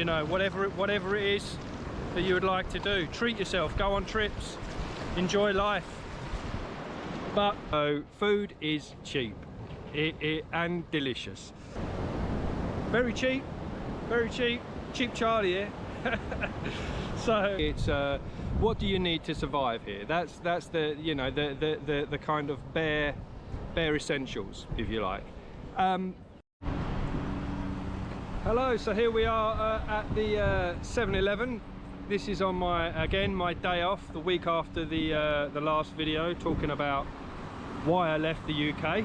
you know, whatever it is that you would like to do. Treat yourself, go on trips, enjoy life. But food is cheap and delicious. Very cheap, cheap Charlie here. So it's what do you need to survive here? That's the, you know, the kind of bare essentials, if you like. Hello, so here we are at the 7-Eleven. This is on my day off, the week after the last video, talking about why I left the UK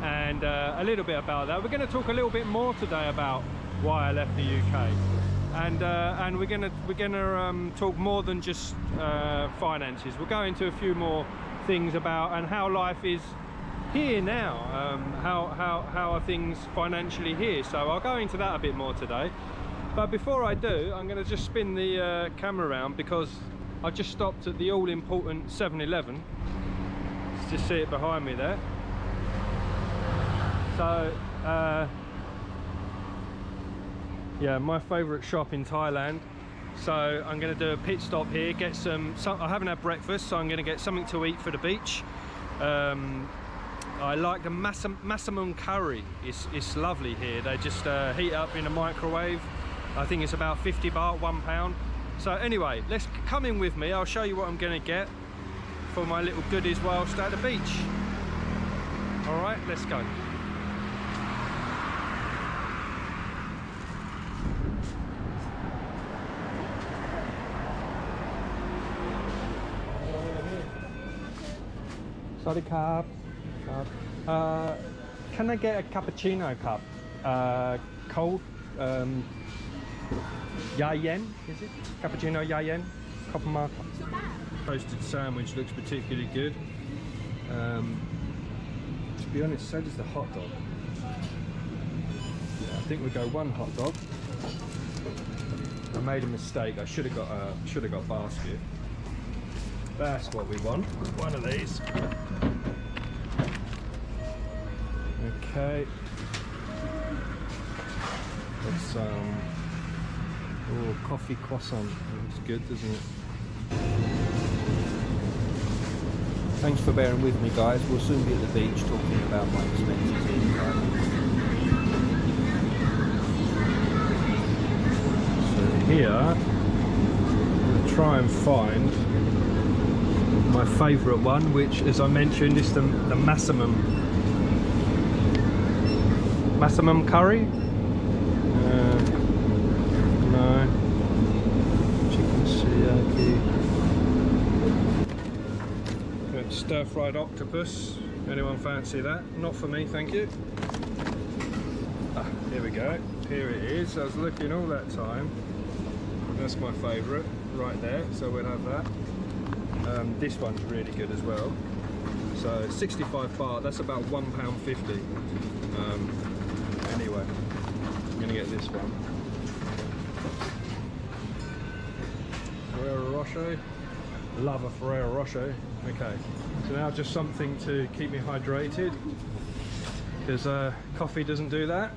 and a little bit about that. We're going to talk a little bit more today about why I left the UK, and we're gonna talk more than just finances. We'll go into a few more things about and how life is here now, how are things financially here. So I'll go into that a bit more today. But before I do, I'm going to just spin the camera around, because I just stopped at the all-important 7-Eleven. Just see it behind me there. So yeah, my favourite shop in Thailand. So I'm going to do a pit stop here, get some I haven't had breakfast, so I'm going to get something to eat for the beach. I like the massaman curry. It's lovely here. They just heat up in a microwave. I think it's about 50 baht, £1. So anyway, let's come in with me. I'll show you what I'm going to get for my little goodies whilst at the beach. All right, let's go. Sorry, cup. Can I get a cappuccino cup? Cold. Yayen, is it? Cappuccino Yayen, copper marker. Toasted sandwich looks particularly good. To be honest, so does the hot dog. Yeah, I think we go one hot dog. I made a mistake. I should have got basket. That's what we want. One of these. Okay. Got some coffee croissant. Looks good, doesn't it? Thanks for bearing with me, guys. We'll soon be at the beach talking about my expenses in Thailand. So here, I'm going to try and find my favourite one, which, as I mentioned, is the massaman curry. No, chicken sukiyaki. Stir-fried octopus. Anyone fancy that? Not for me, thank you. Ah, here we go. Here it is. I was looking all that time. That's my favourite, right there. So we'll have that. This one's really good as well. So 65 baht. That's about £1.50. Anyway, I'm gonna get this one. Ferrero Rocher. Love a Ferrero Rocher. Okay, so now just something to keep me hydrated, because coffee doesn't do that.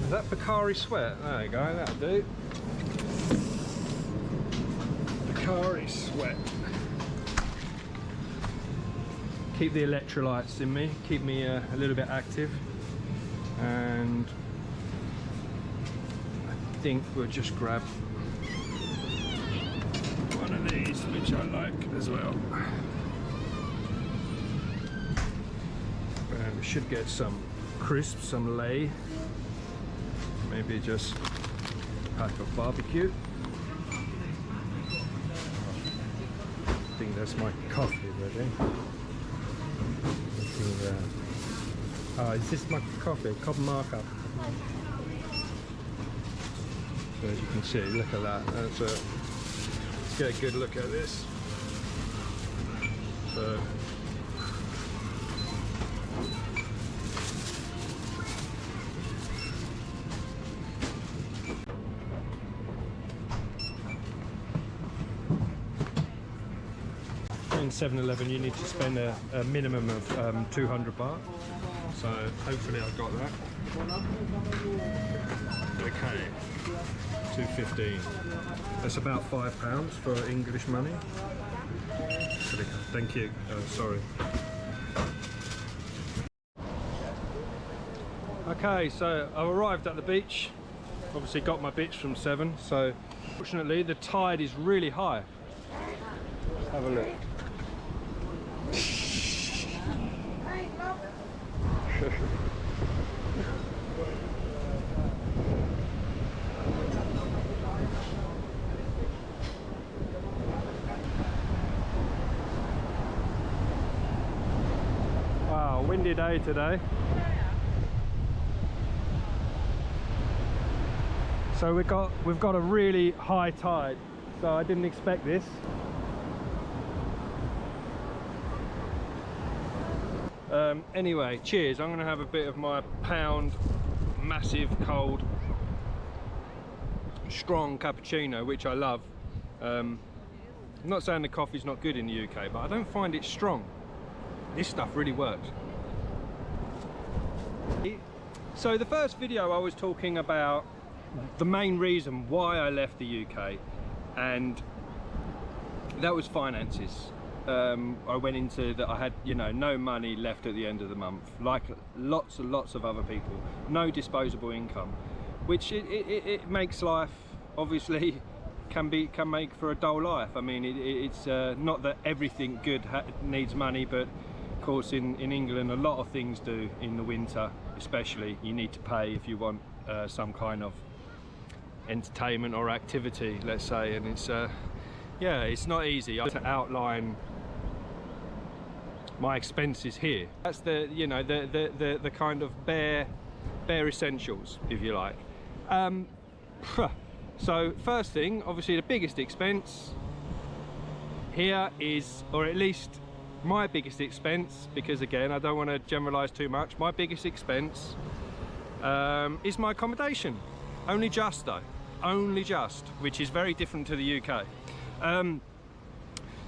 Is that Pocari Sweat? There you go, that'll do. Pocari Sweat. Keep the electrolytes in me, keep me a little bit active. And I think we'll just grab one of these, which I like as well. And we should get some crisps, some lay. Maybe just a pack of barbecue. I think that's my coffee ready. Is this my coffee? Copper markup. So as you can see, look at that. Let's get a good look at this. So in 7-Eleven you need to spend a minimum of 200 baht. So hopefully I got that. Okay. 2.15. That's about £5 for English money. Thank you. Sorry. Okay, so I've arrived at the beach. Obviously got my bits from 7, so fortunately the tide is really high. Let's have a look. Wow, windy day today. So we've got a really high tide, so I didn't expect this. Anyway, cheers. I'm gonna have a bit of my pound massive cold strong cappuccino, which I love. I'm not saying the coffee's not good in the UK, but I don't find it strong. This stuff really works. So the first video I was talking about the main reason why I left the UK, and that was finances. I went into that I had, you know, no money left at the end of the month, like lots and lots of other people, no disposable income, which it makes life, obviously, can make for a dull life. I mean, it's not that everything good needs money, but of course in England a lot of things do. In the winter especially, you need to pay if you want some kind of entertainment or activity, let's say, and it's yeah, it's not easy to outline my expenses here. That's the, you know, the kind of bare essentials, if you like. So first thing, obviously the biggest expense here is, or at least my biggest expense, because again I don't want to generalize too much, my biggest expense is my accommodation. Only just though, only just, which is very different to the UK.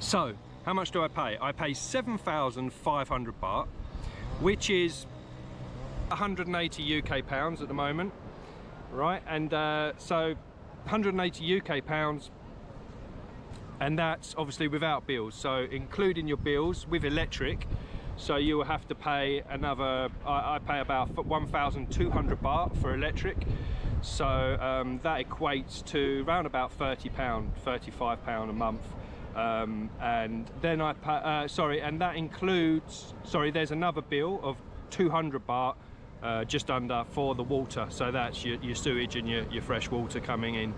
So how much do I pay? I pay 7,500 baht, which is 180 UK pounds at the moment, right? And so 180 UK pounds, and that's obviously without bills. So including your bills with electric, so you will have to pay another, I pay about 1,200 baht for electric. So that equates to around about £30, £35 a month. And then I pay, sorry, and that includes, sorry, there's another bill of 200 baht, just under, for the water. So that's your sewage and your fresh water coming in.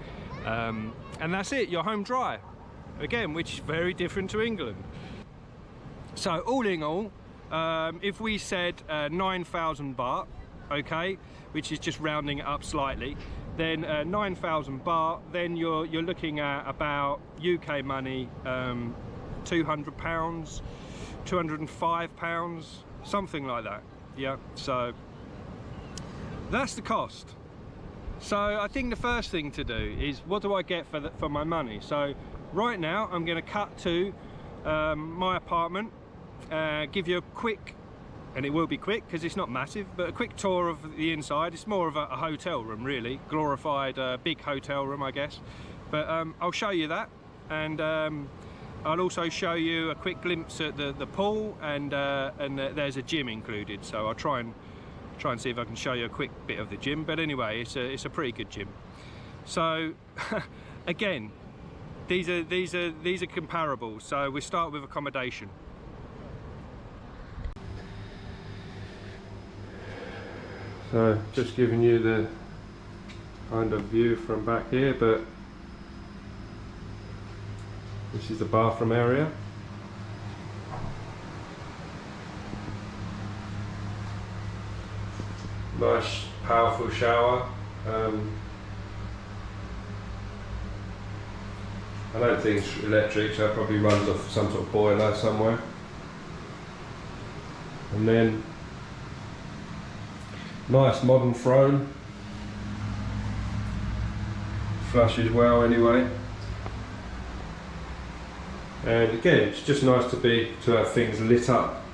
And that's it, you're home dry. Again, which is very different to England. So all in all, if we said 9,000 baht, okay, which is just rounding it up slightly, then 9,000 baht, then you're looking at about UK money, £200, £205, something like that. Yeah, so that's the cost. So I think the first thing to do is, what do I get for my money? So right now I'm going to cut to my apartment, give you a quick, and it will be quick because it's not massive, but a quick tour of the inside. It's more of a hotel room, really, glorified big hotel room, I guess. But I'll show you that, and I'll also show you a quick glimpse at the pool, and there's a gym included. So I'll try and see if I can show you a quick bit of the gym. But anyway, it's a pretty good gym. So again, these are comparables. So we start with accommodation. So just giving you the kind of view from back here, but this is the bathroom area. Nice powerful shower. I don't think it's electric, so it probably runs off some sort of boiler somewhere. And then nice modern throne, flushes well anyway, and again it's just nice to have things lit up.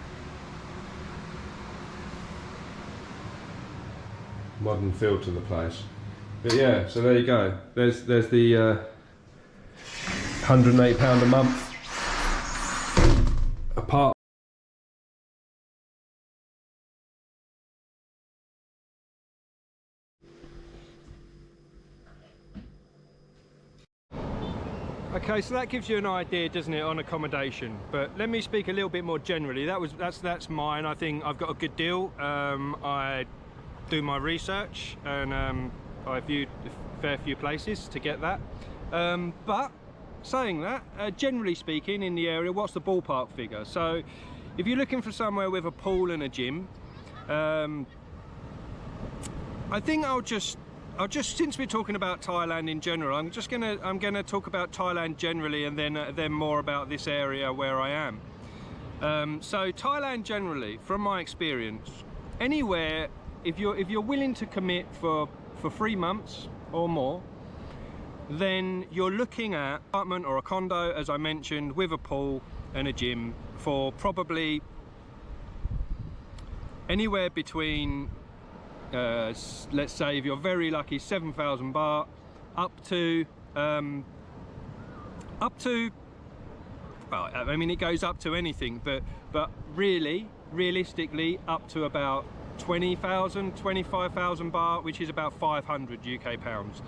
Modern feel to the place. But yeah, so there you go. There's the £108 a month apart. Okay, so that gives you an idea, doesn't it, on accommodation? But let me speak a little bit more generally. That's mine. I think I've got a good deal. I do my research, and I viewed a fair few places to get that. But saying that, generally speaking, in the area, what's the ballpark figure? So, if you're looking for somewhere with a pool and a gym, I think I'll just since we're talking about Thailand in general, I'm gonna talk about Thailand generally, and then more about this area where I am. So Thailand generally, from my experience, anywhere if you're willing to commit for 3 months or more, then you're looking at an apartment or a condo, as I mentioned, with a pool and a gym for probably anywhere between let's say, if you're very lucky, 7,000 baht up to well, I mean, it goes up to anything, but realistically up to about 20,000, 25,000 baht, which is about 500 UK pounds.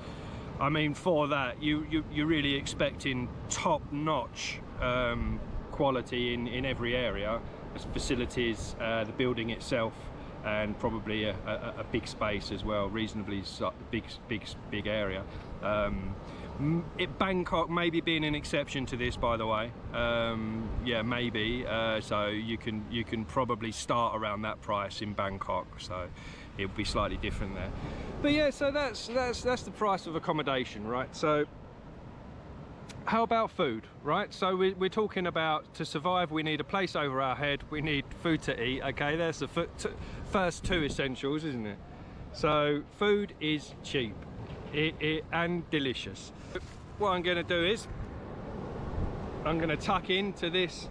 I mean, for that you're really expecting top-notch quality in every area, facilities, the building itself, and probably a big space as well, reasonably big area. Bangkok maybe being an exception to this, by the way. Yeah, maybe. So you can probably start around that price in Bangkok. So it'll be slightly different there. But yeah, so that's the price of accommodation, right? So how about food, right? So we're talking about, to survive, we need a place over our head, we need food to eat. Okay, there's the first 2 essentials, isn't it? So food is cheap and delicious. What I'm going to do is I'm going to tuck into this,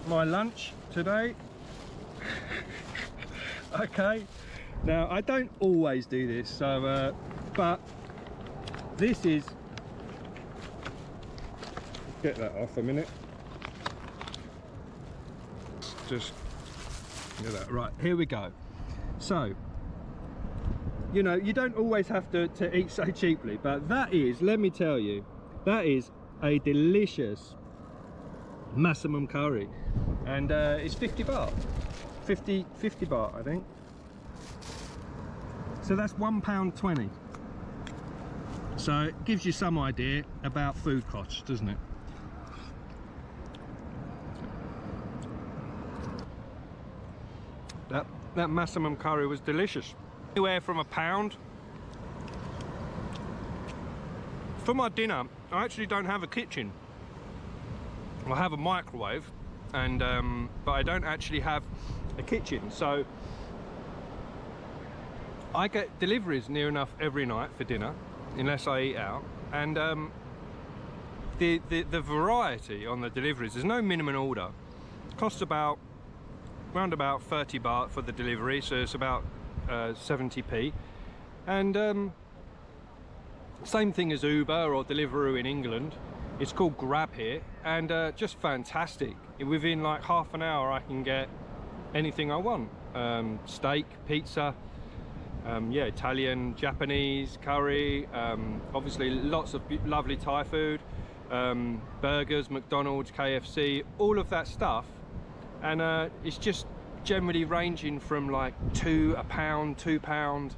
my lunch today. Okay, now I don't always do this, so but this is, get that off a minute, just get that right. Here we go. So, you know, you don't always have to eat so cheaply, but that is, let me tell you, that is a delicious massamum curry, and it's 50 baht, 50 baht, I think. So that's £1.20. So it gives you some idea about food costs, doesn't it? That massamum curry was delicious. Anywhere from £1. For my dinner, I actually don't have a kitchen. I have a microwave, and but I don't actually have a kitchen. So I get deliveries near enough every night for dinner, unless I eat out. And the variety on the deliveries, there's no minimum order. It costs around about 30 baht for the delivery, so it's about 70p. And same thing as Uber or Deliveroo in England. It's called Grab here, and just fantastic. Within like half an hour I can get anything I want. Steak, pizza, yeah, Italian, Japanese, curry, obviously lots of lovely Thai food, burgers, McDonald's, KFC, all of that stuff. And it's just generally ranging from like £2, £2,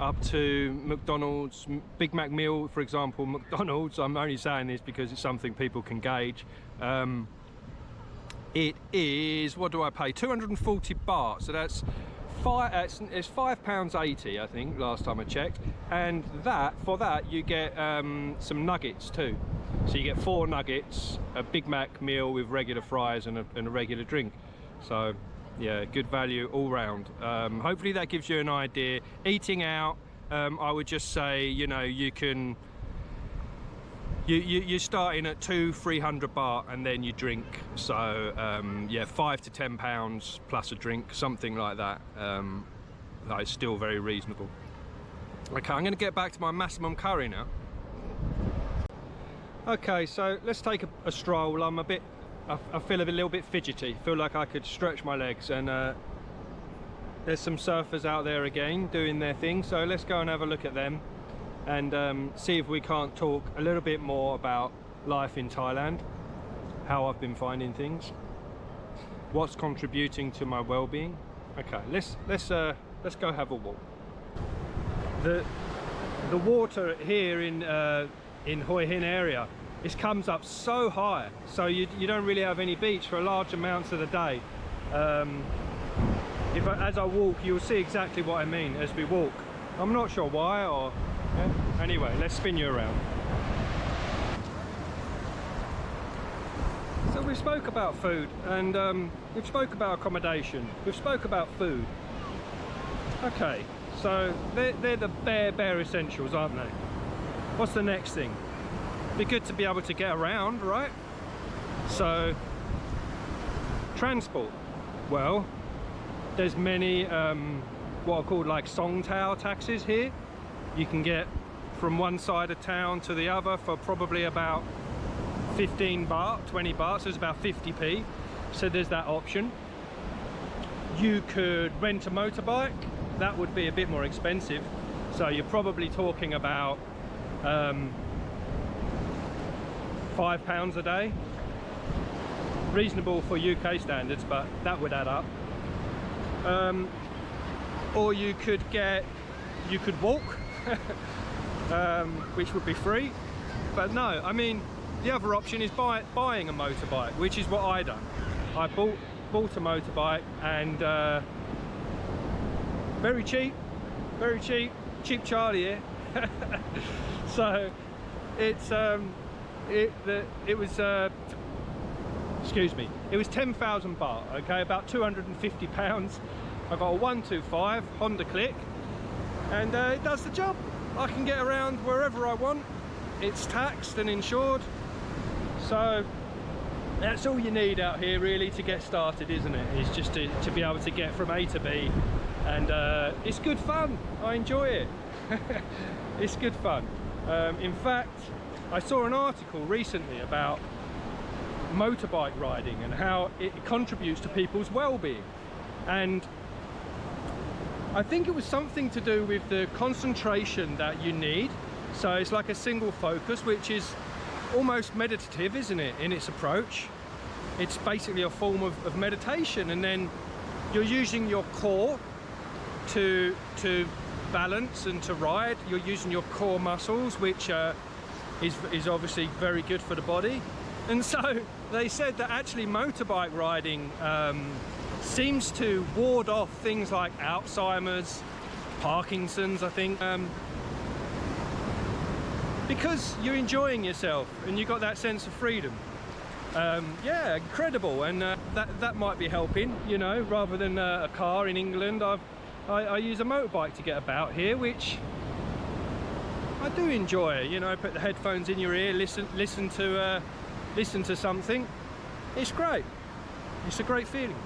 up to McDonald's, Big Mac meal, for example, McDonald's. I'm only saying this because it's something people can gauge. It is, what do I pay? 240 baht, so that's it's £5.80, I think, last time I checked. And for that you get some nuggets too. So you get 4 nuggets, a Big Mac meal with regular fries and a regular drink. So yeah, good value all round. Hopefully that gives you an idea. Eating out, I would just say, you know, you're starting at 200-300 baht, and then you drink. So yeah, £5 to £10 plus a drink, something like that. That is still very reasonable. Okay, I'm going to get back to my maximum curry now. Okay, so let's take a stroll. I feel a little bit fidgety. Feel like I could stretch my legs, and there's some surfers out there again doing their thing. So let's go and have a look at them and see if we can't talk a little bit more about life in Thailand, how I've been finding things, what's contributing to my well-being. Okay, let's go have a walk. The water here in Hoi Hin area, it comes up so high, so you don't really have any beach for large amounts of the day. As I walk, you'll see exactly what I mean as we walk. I'm not sure why, or yeah. Anyway, let's spin you around. So we spoke about food, and we've spoke about accommodation, we've spoke about food. Okay, so they're the bare essentials, aren't they? What's the next thing? Be good to be able to get around, right? So transport, well, there's many what are called like song tao taxis here. You can get from one side of town to the other for probably about 15 baht, 20 baht, so it's about 50p. So there's that option. You could rent a motorbike. That would be a bit more expensive, so you're probably talking about £5 a day. Reasonable for UK standards, but that would add up. Or you could walk, which would be free. But no, I mean, the other option is buying a motorbike, which is what I done. I bought a motorbike, and very cheap Charlie here. So it's it was excuse me, it was 10,000 baht, okay, about £250. I got a 125 Honda Click, and it does the job. I can get around wherever I want. It's taxed and insured, so that's all you need out here really to get started, isn't it? It's just to be able to get from A to B, and it's good fun. I enjoy it. It's good fun. In fact, I saw an article recently about motorbike riding and how it contributes to people's well-being, and I think it was something to do with the concentration that you need. So it's like a single focus, which is almost meditative, isn't it, in its approach? It's basically a form of meditation, and then you're using your core to balance and to ride. You're using your core muscles, which is obviously very good for the body. And so they said that actually motorbike riding seems to ward off things like Alzheimer's, Parkinson's, I think, because you're enjoying yourself and you got that sense of freedom. Yeah, incredible. And that might be helping, you know, rather than a car in England. I use a motorbike to get about here, which I do enjoy. You know, put the headphones in your ear, listen to something. It's great. It's a great feeling.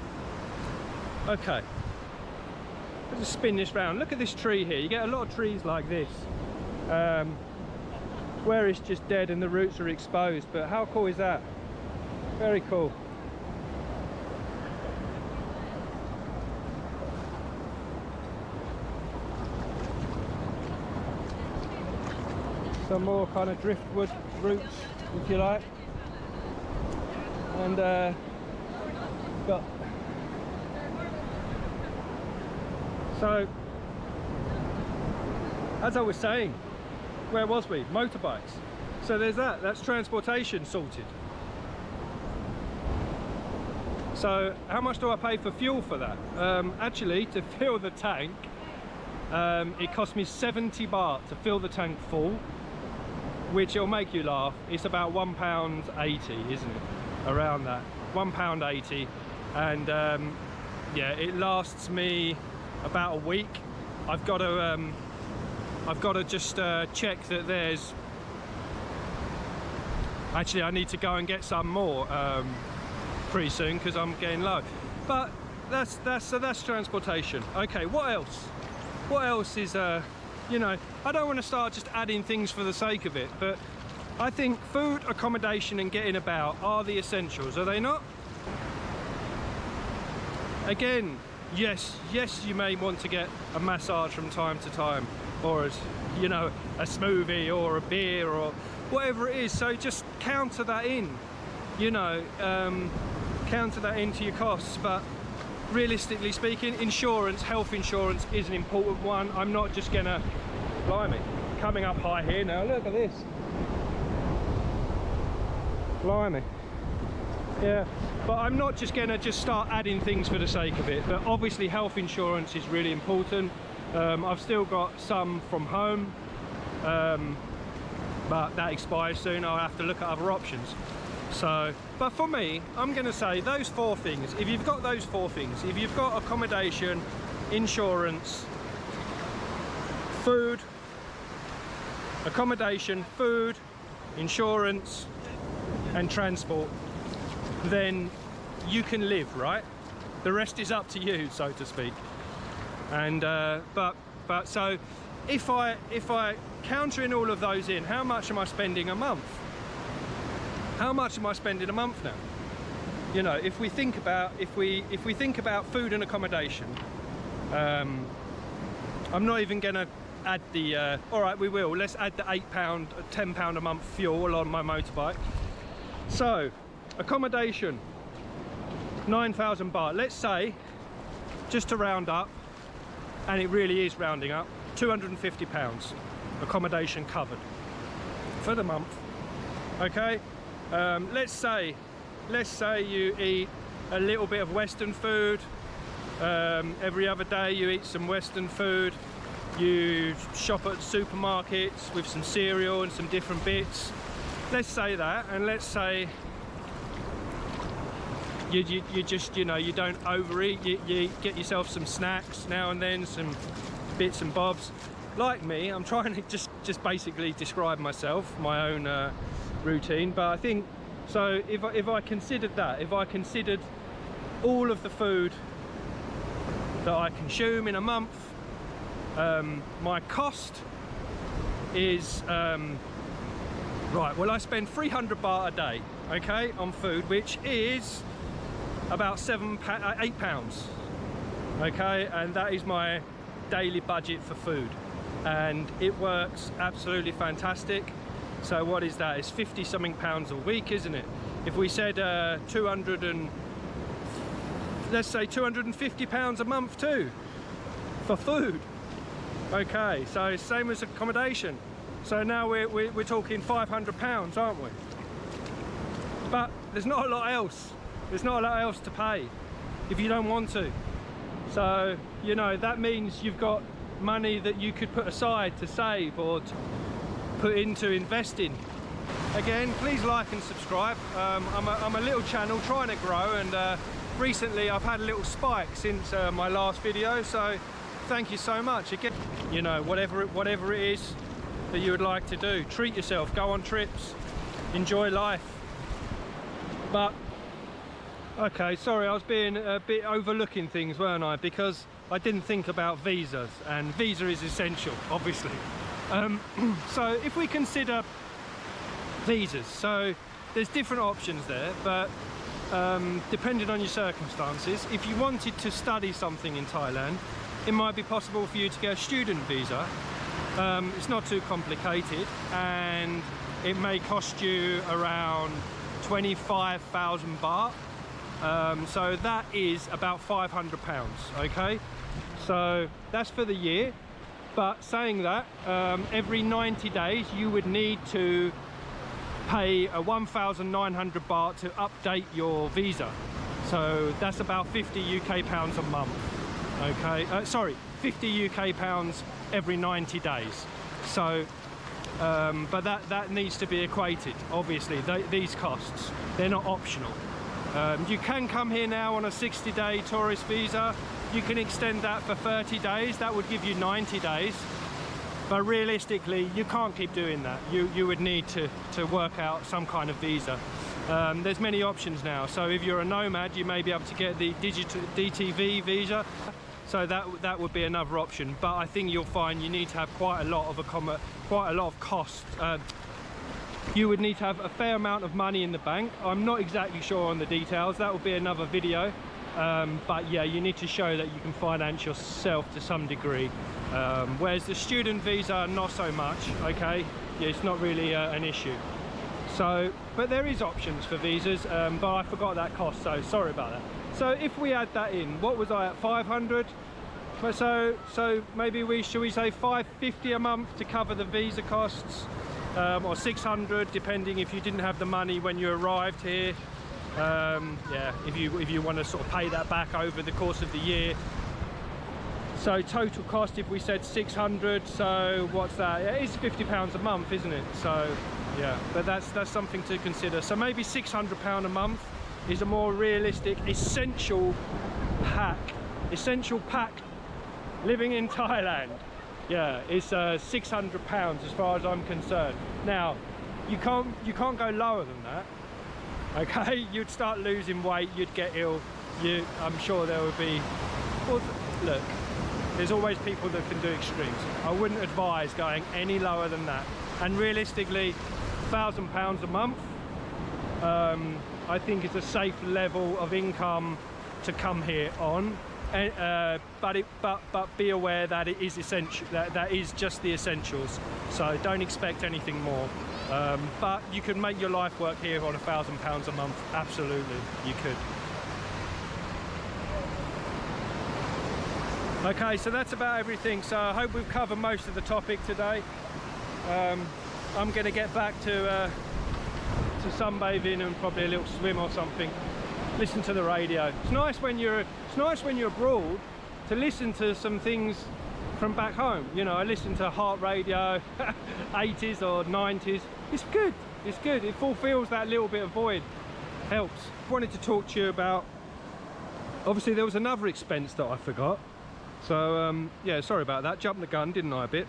Okay, let's just spin this round. Look at this tree here. You get a lot of trees like this where it's just dead and the roots are exposed, but how cool is that? Very cool. Some more kind of driftwood roots, if you like, and got, so as I was saying, where was we? Motorbikes. So there's that's transportation sorted. So how much do I pay for fuel for that? Actually, to fill the tank, it cost me 70 baht to fill the tank full, which will make you laugh. It's about £1.80, isn't it? Around that, £1.80, and yeah, it lasts me about a week. I've got to just check that there's, actually I need to go and get some more pretty soon because I'm getting low. But that's transportation. Okay, what else is you know, I don't want to start just adding things for the sake of it, but I think food, accommodation and getting about are the essentials, are they not? Again, yes, you may want to get a massage from time to time, or you know, a smoothie or a beer or whatever it is. So just counter that in, you know, counter that into your costs. But realistically speaking, insurance, health insurance is an important one. I'm not just gonna, blimey, coming up high here now, look at this. Blimey. Yeah, but I'm not just gonna start adding things for the sake of it. But obviously health insurance is really important. I've still got some from home, but that expires soon. I'll have to look at other options. So, but for me, I'm gonna say those 4 things. If you've got those 4 things, if you've got accommodation, insurance, food, accommodation, food, insurance and transport, then you can live, right? The rest is up to you, so to speak. And but so if I counter in all of those in, how much am I spending a month? How much am I spending a month now? You know, if we think about food and accommodation, I'm not even gonna add the all right, we will, let's add the £8, £10 a month fuel on my motorbike. So accommodation, 9,000 baht, let's say, just to round up, and it really is rounding up, £250 accommodation covered for the month. Okay, let's say you eat a little bit of Western food, every other day you eat some Western food, you shop at supermarkets with some cereal and some different bits. Let's say that, and let's say you just, you know, you don't overeat, you get yourself some snacks now and then, some bits and bobs. Like me, I'm trying to just basically describe myself, my own routine. But I think, so if I considered that, if I considered all of the food that I consume in a month, my cost is right, well, I spend 300 baht a day, okay, on food, which is about £8, okay, and that is my daily budget for food, and it works absolutely fantastic. So what is that? It's 50 something pounds a week, isn't it? If we said let's say £250 a month too for food. Okay, so same as accommodation. So now we're talking £500, aren't we? But there's not a lot else. There's not a lot else to pay if you don't want to. So, you know, that means you've got money that you could put aside to save or to put into investing. Again, please like and subscribe. I'm a little channel trying to grow, and recently I've had a little spike since my last video, so thank you so much. Again, you know, whatever it is that you would like to do, treat yourself, go on trips, enjoy life. But okay, sorry, I was being a bit overlooking things, weren't I? Because I didn't think about visas, and visa is essential, obviously. So if we consider visas, so there's different options there, but depending on your circumstances, if you wanted to study something in Thailand, it might be possible for you to get a student visa. It's not too complicated, and it may cost you around 25,000 baht. So that is about £500, okay? So that's for the year. But saying that, every 90 days you would need to pay a 1,900 baht to update your visa. So that's about 50 UK pounds a month, okay? Sorry, 50 UK pounds every 90 days. So, but that needs to be equated, obviously, these costs. They're not optional. You can come here now on a 60-day tourist visa. You can extend that for 30 days. That would give you 90 days. But realistically, you can't keep doing that. You would need to work out some kind of visa. There's many options now. So if you're a nomad, you may be able to get the digital DTV visa. So that would be another option, but I think you'll find you need to have quite a lot of cost. You would need to have a fair amount of money in the bank. I'm not exactly sure on the details. That will be another video. But yeah, you need to show that you can finance yourself to some degree. Whereas the student visa, not so much. Okay, yeah, it's not really an issue. So, but there is options for visas, but I forgot that cost, so sorry about that. So if we add that in, what was I at, 500? So maybe should we say 550 a month to cover the visa costs, or 600 depending if you didn't have the money when you arrived here. Yeah, if you want to sort of pay that back over the course of the year. So total cost, if we said 600, so what's that? Yeah, it's £50 a month, isn't it? So yeah, but that's something to consider. So maybe £600 a month is a more realistic essential pack living in Thailand. Yeah, it's £600 as far as I'm concerned. Now you can't go lower than that. Okay, you'd start losing weight, you'd get ill. I'm sure there would be, well, look, there's always people that can do extremes. I wouldn't advise going any lower than that. And realistically, £1,000 a month, I think it's a safe level of income to come here on. But be aware that it is essential. That is just the essentials. So don't expect anything more. But you can make your life work here on £1,000 a month. Absolutely, you could. Okay, so that's about everything. So I hope we've covered most of the topic today. I'm going to get back to sunbathing and probably a little swim or something. Listen to the radio. It's nice when you're abroad to listen to some things from back home. You know, I listen to heart radio, 80s or 90s. It's good. It's good. It fulfills that little bit of void. Helps. I wanted to talk to you about. Obviously, there was another expense that I forgot. So yeah, sorry about that. Jumped the gun, didn't I, a bit?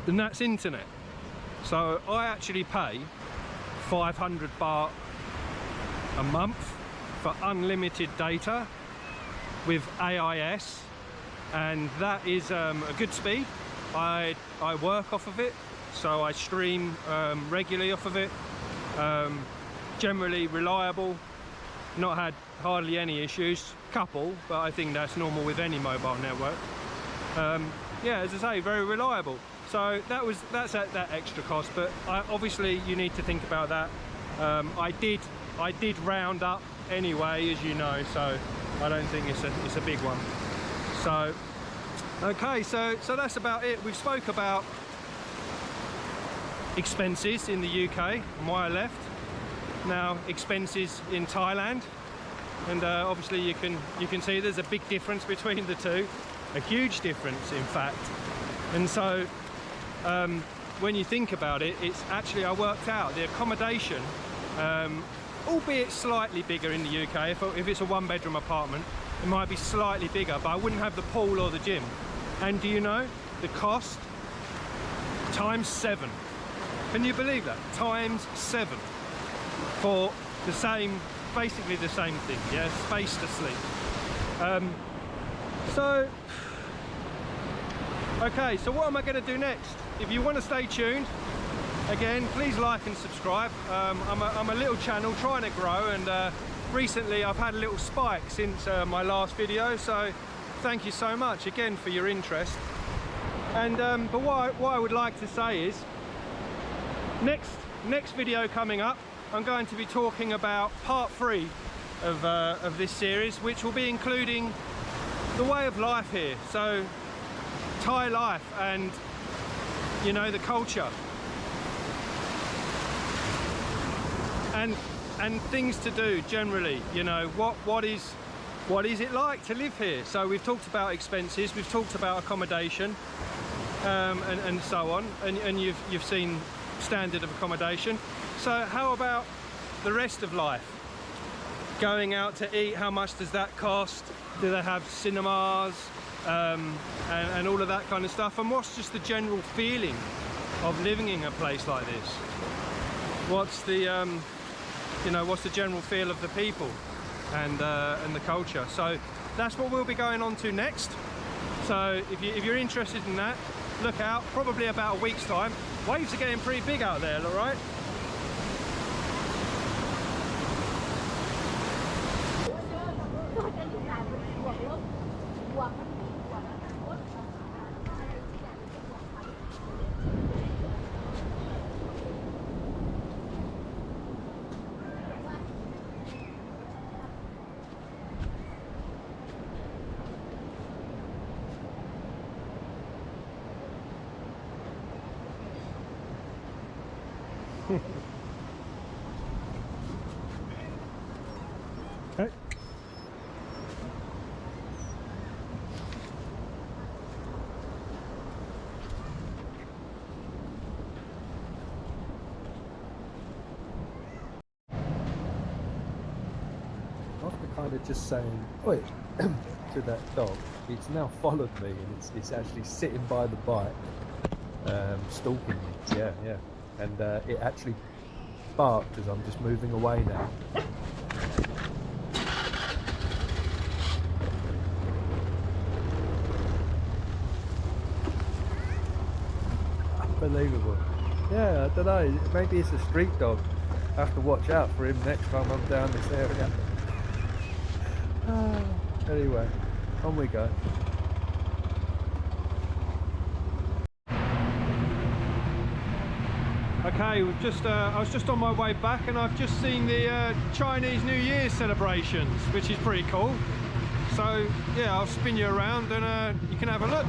And that's internet. So I actually pay 500 baht a month for unlimited data with AIS, and that is a good speed. I work off of it, so I stream regularly off of it. Generally reliable, not had hardly any issues, couple, but I think that's normal with any mobile network. Yeah, as I say, very reliable. So that's at that extra cost, but obviously you need to think about that. I did round up anyway, as you know, so I don't think it's a big one. So okay, so that's about it. We've spoke about expenses in the UK and why I left. Now expenses in Thailand, and obviously you can see there's a big difference between the two, a huge difference in fact. And so when you think about it, it's actually, I worked out the accommodation, albeit slightly bigger in the UK. If it's a one-bedroom apartment, it might be slightly bigger, but I wouldn't have the pool or the gym. And do you know the cost? ×7. Can you believe that? ×7 for the same, basically the same thing. Yeah, space to sleep. So okay, so what am I going to do next? If you want to stay tuned, again, please like and subscribe. I'm a little channel trying to grow, and recently I've had a little spike since my last video, so thank you so much again for your interest. And but what I would like to say is, next video coming up, I'm going to be talking about part 3 of this series, which will be including the way of life here, so Thai life, and you know, the culture and things to do generally. You know, what is it like to live here? So we've talked about expenses, we've talked about accommodation, and so on, and you've seen standard of accommodation. So how about the rest of life? Going out to eat, how much does that cost? Do they have cinemas and all of that kind of stuff? And what's just the general feeling of living in a place like this? What's the you know, what's the general feel of the people and the culture? So that's what we'll be going on to next. So if you're interested in that, look out, probably about a week's time. Waves are getting pretty big out there, all right? Okay. After kind of just saying, "Oi," to that dog, it's now followed me and it's actually sitting by the bike, stalking me. Yeah, yeah. And it actually barked as I'm just moving away now. Unbelievable. Yeah, I don't know. Maybe it's a street dog. I have to watch out for him next time I'm down this area. Anyway, on we go. Okay, we've just I was just on my way back and I've just seen the Chinese New Year celebrations, which is pretty cool. So yeah, I'll spin you around and you can have a look.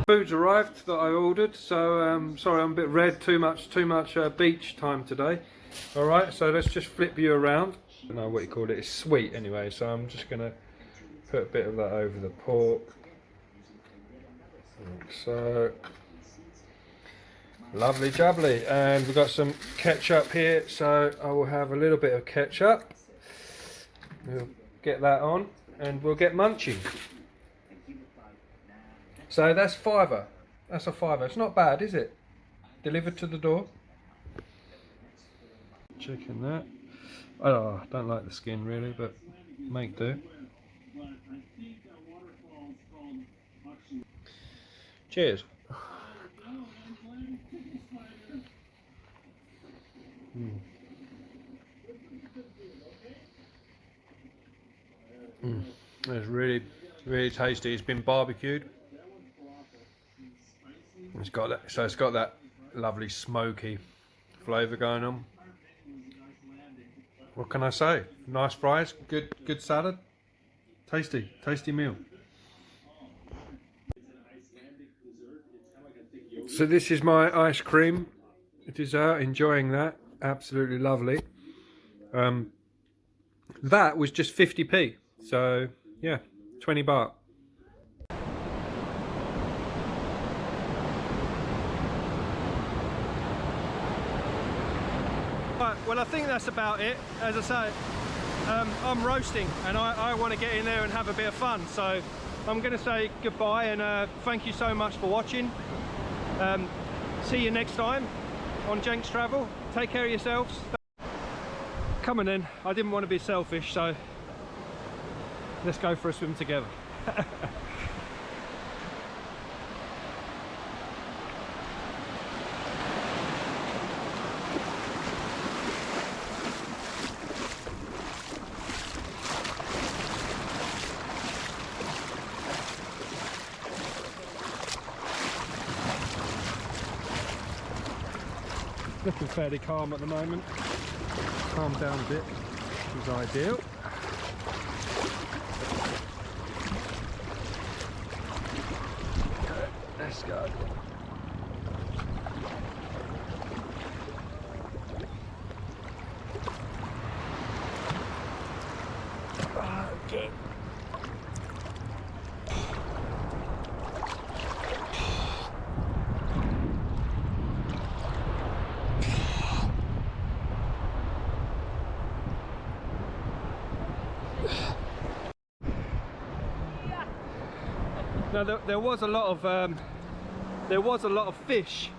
Food's arrived that I ordered, so sorry I'm a bit red, too much beach time today. Alright, so let's just flip you around. I don't know what you call it, it's sweet anyway, so I'm just going to put a bit of that over the pork. Like so. Lovely jubbly, and we've got some ketchup here, so I will have a little bit of ketchup. We'll get that on and we'll get munching. So that's £5. That's a £5. It's not bad, is it? Delivered to the door. Chicken that. Oh, I don't like the skin really, but make do. Cheers. It's really tasty. It's been barbecued. It's got that, so it's got that lovely smoky flavour going on. What can I say? Nice fries, good salad, tasty meal. So this is my ice cream. It is out, enjoying that. Absolutely lovely. That was just 50p. So yeah, 20 baht. Right, well I think that's about it. As I say, I'm roasting and I want to get in there and have a bit of fun. So I'm going to say goodbye and thank you so much for watching. See you next time on Jenks Travel. Take care of yourselves. Come on in, I didn't want to be selfish, so let's go for a swim together. Looking fairly calm at the moment. Calm down a bit, which is ideal. Okay, let's go. Okay. Now there was a lot of there was a lot of fish,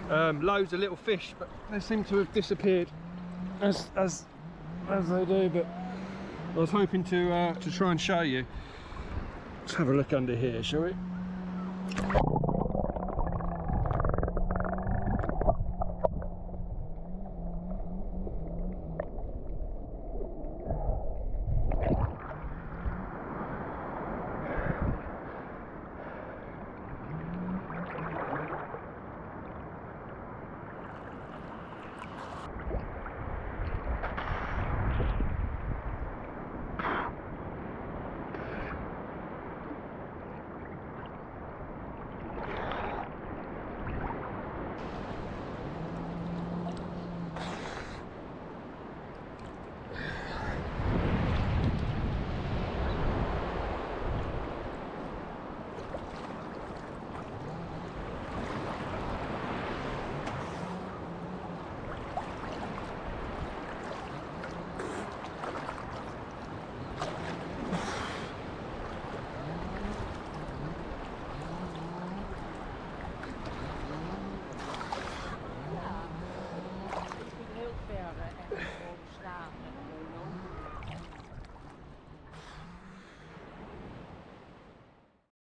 loads of little fish, but they seem to have disappeared as they do. But I was hoping to try and show you. Let's have a look under here, shall we?